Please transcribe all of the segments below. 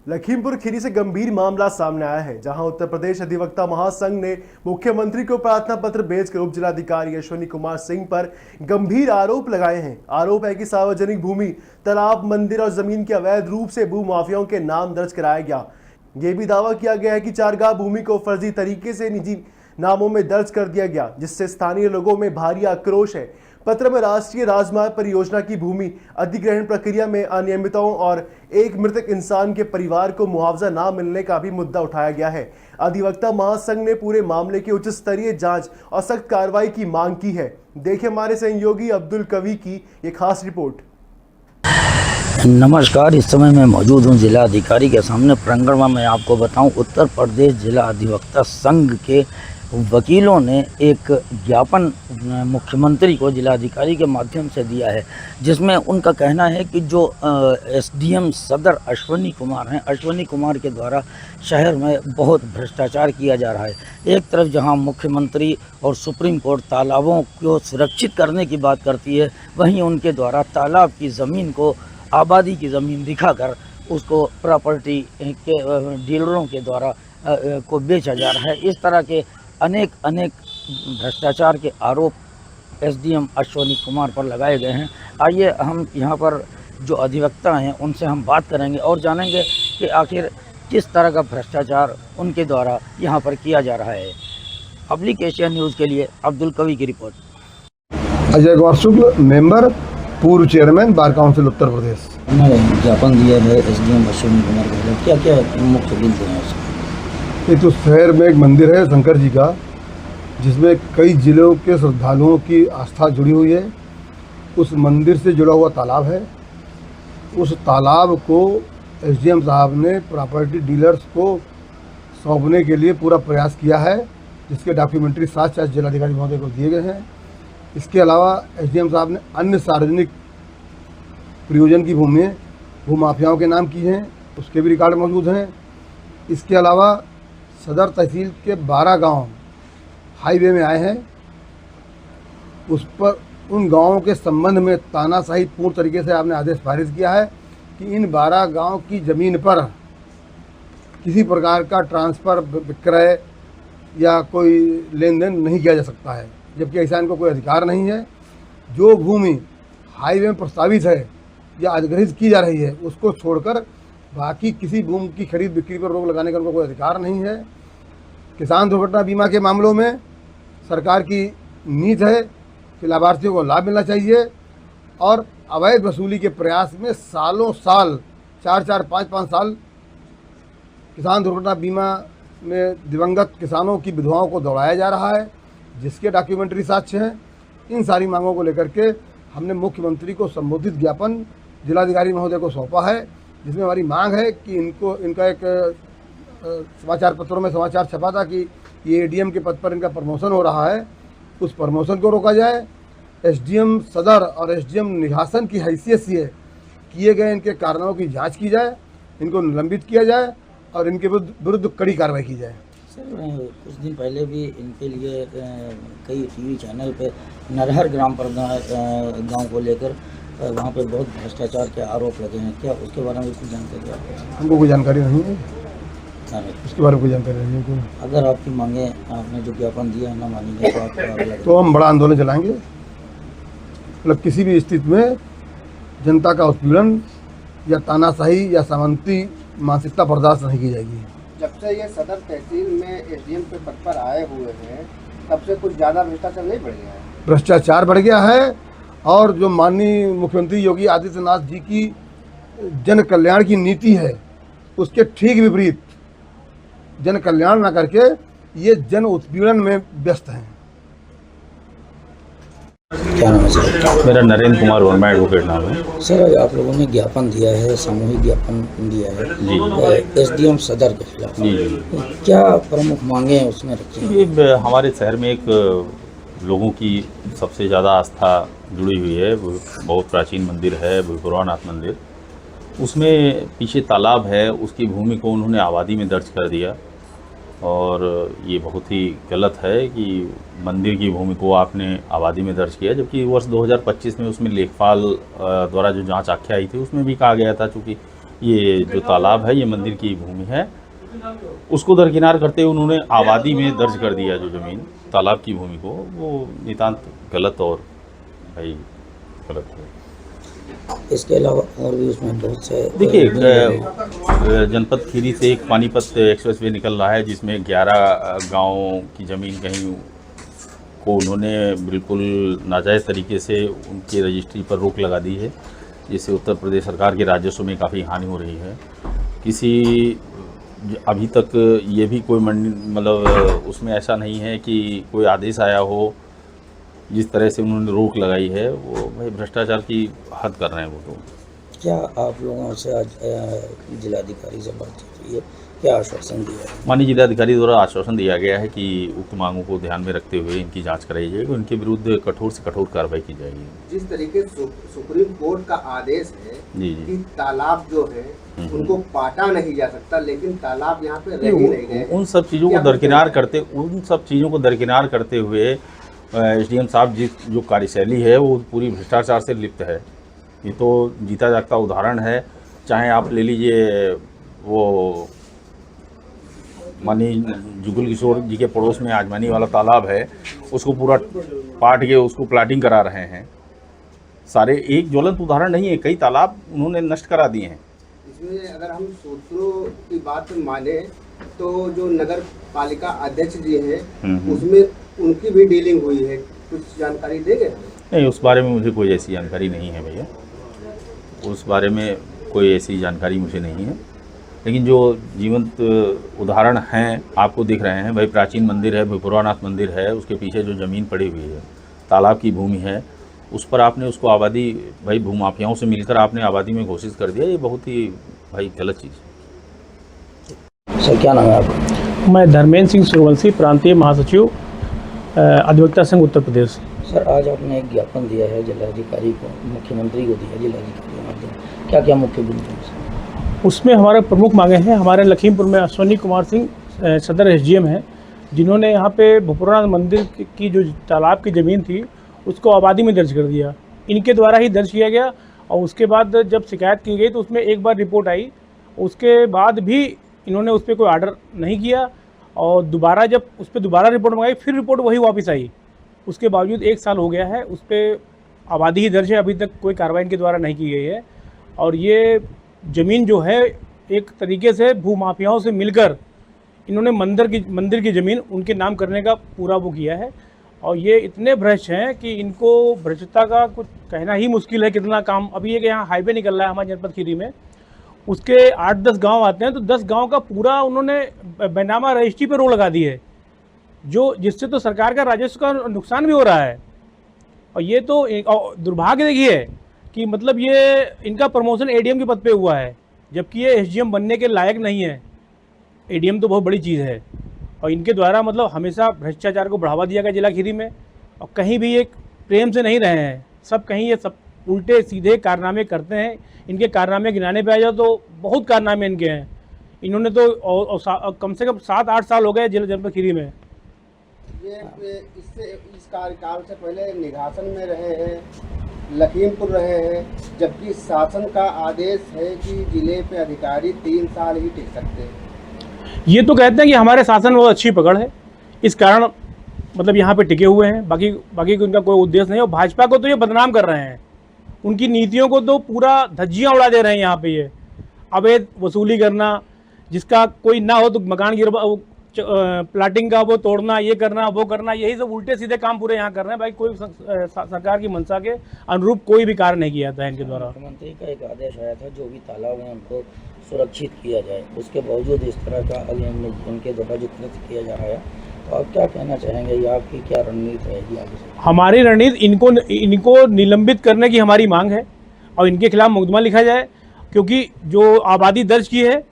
लखीमपुर खीरी से गंभीर मामला सामने आया है, जहां उत्तर प्रदेश अधिवक्ता महासंघ ने मुख्यमंत्री को प्रार्थना पत्र भेजकर उप जिलाधिकारी अश्विनी कुमार सिंह पर गंभीर आरोप लगाए हैं। आरोप है कि सार्वजनिक भूमि, तालाब, मंदिर और जमीन के अवैध रूप से भू माफियाओं के नाम दर्ज कराया गया। ये भी दावा किया गया है कि चारगाह भूमि को फर्जी तरीके से निजी नामों में दर्ज कर दिया गया, जिससे स्थानीय लोगों में भारी आक्रोश है। पत्र में राष्ट्रीय राजमार्ग परियोजना की भूमि अधिग्रहण प्रक्रिया में अनियमितताओं और एक मृतक इंसान के परिवार को मुआवजा न मिलने का भी मुद्दा उठाया गया है। अधिवक्ता महासंघ ने पूरे मामले की उच्च स्तरीय जांच और सख्त कार्रवाई की मांग की है। देखिए हमारे सहयोगी अब्दुल कवी की ये खास रिपोर्ट। नमस्कार, इस समय मैं मौजूद हूँ जिला अधिकारी के सामने प्रांगण में। मैं आपको बताऊं, उत्तर प्रदेश जिला अधिवक्ता संघ के वकीलों ने एक ज्ञापन मुख्यमंत्री को जिला अधिकारी के माध्यम से दिया है, जिसमें उनका कहना है कि जो एसडीएम सदर अश्विनी कुमार हैं, अश्विनी कुमार के द्वारा शहर में बहुत भ्रष्टाचार किया जा रहा है। एक तरफ जहां मुख्यमंत्री और सुप्रीम कोर्ट तालाबों को सुरक्षित करने की बात करती है, वहीं उनके द्वारा तालाब की ज़मीन को, आबादी की ज़मीन दिखाकर उसको प्रॉपर्टी के डीलरों के द्वारा को बेचा जा रहा है। इस तरह के अनेक भ्रष्टाचार के आरोप एसडीएम अश्विनी कुमार पर लगाए गए हैं। आइए हम यहाँ पर जो अधिवक्ता हैं उनसे हम बात करेंगे और जानेंगे कि आखिर किस तरह का भ्रष्टाचार उनके द्वारा यहाँ पर किया जा रहा है। पब्लिक एशिया न्यूज़ के लिए अब्दुल कवी की रिपोर्ट। अजय कुमार शुक्ल, मेंबर, पूर्व chairman bar council Uttar Pradesh. उन्होंने ज्ञापन दिया है एसडीएम अश्विनी कुमार के खिलाफ। क्या क्या मुख्य बिंदु हैं उसमें? ये तो शहर में एक मंदिर है शंकर जी का, जिसमें कई जिलों के श्रद्धालुओं की आस्था जुड़ी हुई है। उस मंदिर से जुड़ा हुआ तालाब है। उस तालाब को एसडीएम साहब ने प्रॉपर्टी डीलर्स को सौंपने के लिए पूरा प्रयास किया है, जिसके डॉक्यूमेंट्री साथ जिलाधिकारी महोदय को दिए गए हैं। इसके अलावा एसडीएम साहब ने अन्य सार्वजनिक प्रयोजन की भूमि भू माफियाओं के नाम की हैं, उसके भी रिकॉर्ड मौजूद हैं। इसके अलावा सदर तहसील के 12 गांव हाईवे में आए हैं। उस पर उन गांवों के संबंध में तानाशाही पूर्ण तरीके से आपने आदेश पारित किया है कि इन 12 गांव की ज़मीन पर किसी प्रकार का ट्रांसफ़र, विक्रय या कोई लेन देन नहीं किया जा सकता है, जबकि ऐसा इनको कोई अधिकार नहीं है। जो भूमि हाईवे में प्रस्तावित है या अधिग्रहित की जा रही है, उसको छोड़कर बाकी किसी भूमि की खरीद बिक्री पर रोक लगाने का उनको कोई अधिकार नहीं है। किसान दुर्घटना बीमा के मामलों में सरकार की नीति है कि लाभार्थियों को लाभ मिलना चाहिए, और अवैध वसूली के प्रयास में सालों साल 4-5 साल किसान दुर्घटना बीमा में दिवंगत किसानों की विधवाओं को दौड़ाया जा रहा है, जिसके डॉक्यूमेंट्री साक्ष्य हैं। इन सारी मांगों को लेकर के हमने मुख्यमंत्री को संबोधित ज्ञापन जिलाधिकारी महोदय को सौंपा है, जिसमें हमारी मांग है कि इनका एक समाचार पत्रों में समाचार छपा था कि ये एडीएम के पद पर इनका प्रमोशन हो रहा है, उस प्रमोशन को रोका जाए। एसडीएम सदर और एसडीएम निघासन की हैसियत से किए गए इनके कारनामों की जांच की जाए, इनको निलंबित किया जाए और इनके विरुद्ध कड़ी कार्रवाई की जाए। सर, कुछ दिन पहले भी इनके लिए कई टीवी चैनल पे नरहर ग्राम पर गाँव को लेकर वहाँ पे बहुत भ्रष्टाचार के आरोप लगे हैं। क्या उसके बारे में कुछ जानकारी आपको? हमको कोई जानकारी नहीं है, उसके बारे में कोई जानकारी नहीं है। अगर आपकी मांगे, आपने जो ज्ञापन दिया है, ना मानेंगे तो हम बड़ा आंदोलन चलाएंगे। मतलब किसी भी स्थिति में जनता का उत्पीड़न या तानाशाही या सामंती मानसिकता बर्दाश्त नहीं की जाएगी। जब से ये सदर तहसील में एसडीएम के पद पर आए हुए हैं, तब से कुछ ज़्यादा भ्रष्टाचार नहीं बढ़ गया है? भ्रष्टाचार बढ़ गया है, और जो माननीय मुख्यमंत्री योगी आदित्यनाथ जी की जन कल्याण की नीति है, उसके ठीक विपरीत जन कल्याण न करके ये जन उत्पीड़न में व्यस्त हैं। क्या नाम है सर? मेरा नरेंद्र कुमार वर्मा एडवोकेट नाम है। सर, आप लोगों ने ज्ञापन दिया है, सामूहिक ज्ञापन दिया है जी एसडीएम सदर के खिलाफ। जी। क्या प्रमुख मांगे हैं उसमें रखी हैं? ये हमारे शहर में एक लोगों की सबसे ज़्यादा आस्था जुड़ी हुई है, बहुत प्राचीन मंदिर है भूपुरानाथ मंदिर। उसमें पीछे तालाब है, उसकी भूमि को उन्होंने आबादी में दर्ज कर दिया, और ये बहुत ही गलत है कि मंदिर की भूमि को आपने आबादी में दर्ज किया, जबकि वर्ष 2025 में उसमें लेखपाल द्वारा जो जांच आख्या आई थी, उसमें भी कहा गया था, चूँकि ये जो तालाब है ये मंदिर की भूमि है, उसको दरकिनार करते हुए उन्होंने आबादी में दर्ज कर दिया जो ज़मीन तालाब की भूमि को, वो नितांत गलत और भाई गलत है। इसके अलावा और भी उसमें बहुत से देखिए, जनपद खीरी से एक पानीपत एक्सप्रेसवे निकल रहा है जिसमें 11 गाँवों की ज़मीन कहीं को उन्होंने बिल्कुल नाजायज़ तरीके से उनकी रजिस्ट्री पर रोक लगा दी है, जिससे उत्तर प्रदेश सरकार के राजस्व में काफ़ी हानि हो रही है। अभी तक ये भी कोई मतलब उसमें ऐसा नहीं है कि कोई आदेश आया हो, जिस तरह से उन्होंने रोक लगाई है वो भाई भ्रष्टाचार की हद कर रहे हैं वो तो। क्या आप लोगों से आज जिलाधिकारी से बातचीत हुई है, क्या आश्वासन दिया है? माननीय जिलाधिकारी द्वारा आश्वासन दिया गया है कि उक्त मांगों को ध्यान में रखते हुए इनकी जांच कराई जाएगी, उनके विरुद्ध कठोर से कठोर कार्रवाई की जाएगी। जिस तरीके से सुप्रीम कोर्ट का आदेश है जी कि तालाब जो है उनको पाटा नहीं जा सकता, लेकिन तालाब यहाँ पे रह ही नहीं गए। उन सब चीज़ों को दरकिनार करते हुए एसडीएम साहब जो कार्यशैली है वो पूरी भ्रष्टाचार से लिप्त है। ये तो जीता जागता उदाहरण है। चाहे आप ले लीजिए वो माननीय जुगल किशोर जी के पड़ोस में आजमानी वाला तालाब है, उसको पूरा पाट के उसको प्लाटिंग करा रहे हैं। सारे एक ज्वलंत उदाहरण नहीं है, कई तालाब उन्होंने नष्ट करा दिए हैं। इसमें अगर हम सूत्रों की बात माने तो जो नगर पालिका अध्यक्ष जी हैं उसमें उनकी भी डीलिंग हुई है, कुछ जानकारी देंगे? नहीं, उस बारे में मुझे कोई ऐसी जानकारी नहीं है भैया, उस बारे में कोई ऐसी जानकारी मुझे नहीं है। लेकिन जो जीवंत उदाहरण हैं आपको दिख रहे हैं, भाई प्राचीन मंदिर है, भूपुरानाथ मंदिर है, उसके पीछे जो ज़मीन पड़ी हुई है तालाब की भूमि है, उस पर आपने उसको आबादी भाई भूमाफियाओं से मिलकर आपने आबादी में घोषित कर दिया। ये बहुत ही भाई गलत चीज़ है। सर क्या नाम है आपका? मैं धर्मेंद्र सिंह सूर्यवंशी, प्रांतीय महासचिव अधिवक्ता संघ उत्तर प्रदेश। सर आज आपने एक ज्ञापन दिया है जिलाधिकारी को, मुख्यमंत्री को दिया, जिलाधिकारी के माध्यम, क्या क्या मुख्य बिंदु हैं? उसमें हमारे प्रमुख मांगे हैं। हमारे लखीमपुर में अश्विनी कुमार सिंह सदर एसडीएम हैं, जिन्होंने यहाँ पे भूपुरानाथ मंदिर की जो तालाब की ज़मीन थी उसको आबादी में दर्ज कर दिया। इनके द्वारा ही दर्ज किया गया और उसके बाद जब शिकायत की गई तो उसमें एक बार रिपोर्ट आई, उसके बाद भी इन्होंने उस पर कोई आर्डर नहीं किया और दोबारा जब उस पर दोबारा रिपोर्ट मंगाई फिर रिपोर्ट वही वापस आई। उसके बावजूद 1 साल हो गया है, उस पर आबादी ही दर्ज है, अभी तक कोई कार्रवाई इनके द्वारा नहीं की गई है। और ये ज़मीन जो है एक तरीके से भूमाफियाओं से मिलकर इन्होंने मंदिर की ज़मीन उनके नाम करने का पूरा वो किया है। और ये इतने भ्रष्ट हैं कि इनको भ्रष्टता का कुछ कहना ही मुश्किल है कितना काम। अभी एक यहाँ हाईवे निकल रहा है हमारे जनपद खीरी में, उसके 8-10 गांव आते हैं, तो 10 गांव का पूरा उन्होंने बैनामा रजिस्ट्री पर रोक लगा दी है, जिससे तो सरकार का राजस्व का नुकसान भी हो रहा है। और ये तो दुर्भाग्य देखिए कि मतलब ये इनका प्रमोशन एडीएम के पद पे हुआ है, जबकि ये एसडीएम बनने के लायक नहीं है। एडीएम तो बहुत बड़ी चीज़ है और इनके द्वारा मतलब हमेशा भ्रष्टाचार को बढ़ावा दिया गया जिला खीरी में। और कहीं भी एक प्रेम से नहीं रहे हैं, सब कहीं ये सब उल्टे सीधे कारनामे करते हैं। इनके कारनामे गिनाने पे आ जाओ तो बहुत कारनामे इनके हैं। इन्होंने तो कम से कम 7-8 साल हो गए जनपद खीरी में। इस कार्यकाल से पहले निघासन में रहे हैं, लखीमपुर रहे हैं, जबकि शासन का आदेश है कि जिले पे अधिकारी 3 साल ही टिक सकते हैं। ये तो कहते हैं कि हमारे शासन बहुत अच्छी पकड़ है, इस कारण मतलब यहाँ पे टिके हुए हैं, बाकी उनका कोई उद्देश्य नहीं। और भाजपा को तो ये बदनाम कर रहे हैं, उनकी नीतियों को तो पूरा धज्जियाँ उड़ा दे रहे हैं। यहाँ पे ये अवैध वसूली करना, जिसका कोई ना हो तो मकान गिरवा, प्लाटिंग का वो तोड़ना, ये करना वो करना, यही सब उल्टे सीधे काम पूरे यहाँ कर रहे हैं। भाई कोई सरकार की मंशा के अनुरूप कोई भी कार्य नहीं किया था इनके द्वारा। मुख्यमंत्री का एक आदेश आया था जो भी तालाब है उनको सुरक्षित किया जाए, उसके बावजूद इस तरह का उनके द्वारा जो कृत्य किया जा रहा है, तो आप क्या कहना चाहेंगे? ये आपकी क्या रणनीति रहेगी आगे से? हमारी रणनीति इनको निलंबित करने की हमारी मांग है और इनके खिलाफ मुकदमा लिखा जाए, क्योंकि जो आबादी दर्ज की है,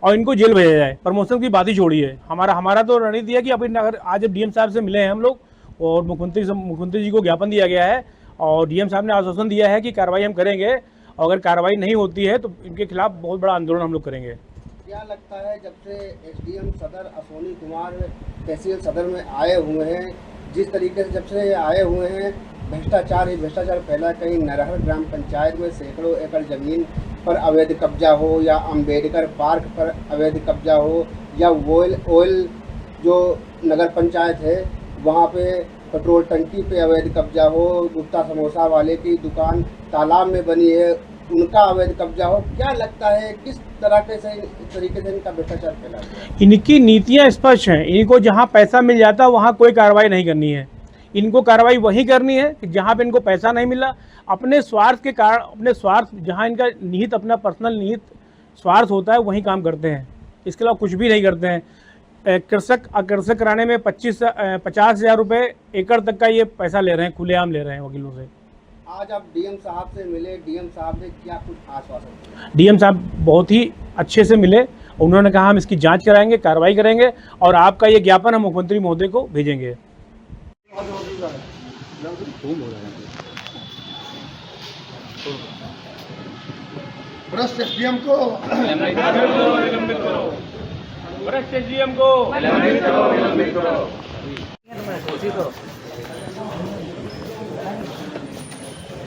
और इनको जेल भेजा जाए। प्रमोशन की बात ही छोड़िए। हमारा तो रणनीति है कि अभी अगर आज डीएम साहब से मिले हैं हम लोग और मुख्यमंत्री जी को ज्ञापन दिया गया है और डीएम साहब ने आश्वासन दिया है कि कार्रवाई हम करेंगे, और अगर कार्रवाई नहीं होती है तो इनके खिलाफ बहुत बड़ा आंदोलन हम लोग करेंगे। क्या लगता है जब से एसडीएम सदर अश्विनी कुमार तहसील सदर में आए हुए हैं, जिस तरीके से जब से आए हुए हैं भ्रष्टाचार ही भ्रष्टाचार फैला, कहीं नरहर ग्राम पंचायत में सैकड़ों एकड़ जमीन पर अवैध कब्जा हो, या अंबेडकर पार्क पर अवैध कब्जा हो, या ऑयल जो नगर पंचायत है वहाँ पे पेट्रोल टंकी पे अवैध कब्जा हो, गुप्ता समोसा वाले की दुकान तालाब में बनी है उनका अवैध कब्जा हो, क्या लगता है किस तरीके से इनका भ्रष्टाचार फैला है? इनकी नीतियां स्पष्ट हैं। इनको जहां पैसा मिल जाता है वहां कोई कार्रवाई नहीं करनी है। इनको कार्रवाई वही करनी है कि जहां पे इनको पैसा नहीं मिला, अपने स्वार्थ के कारण, अपने स्वार्थ जहां इनका निहित, अपना पर्सनल निहित स्वार्थ होता है वहीं काम करते हैं। इसके अलावा कुछ भी नहीं करते हैं। कृषक आकर्षक कराने में 50,000 रुपये एकड़ तक का ये पैसा ले रहे हैं, खुलेआम ले रहे हैं वकीलों से। आज आप डीएम साहब से मिले, डीएम साहब ने क्या कुछ आश्वासन दिया? डीएम साहब बहुत ही अच्छे से मिले। उन्होंने कहा हम इसकी जांच कराएंगे, कार्रवाई करेंगे और आपका ये ज्ञापन हम मुख्यमंत्री महोदय को भेजेंगे। भ्रष्ट एसडीएम को भ्रष्ट एसडीएम को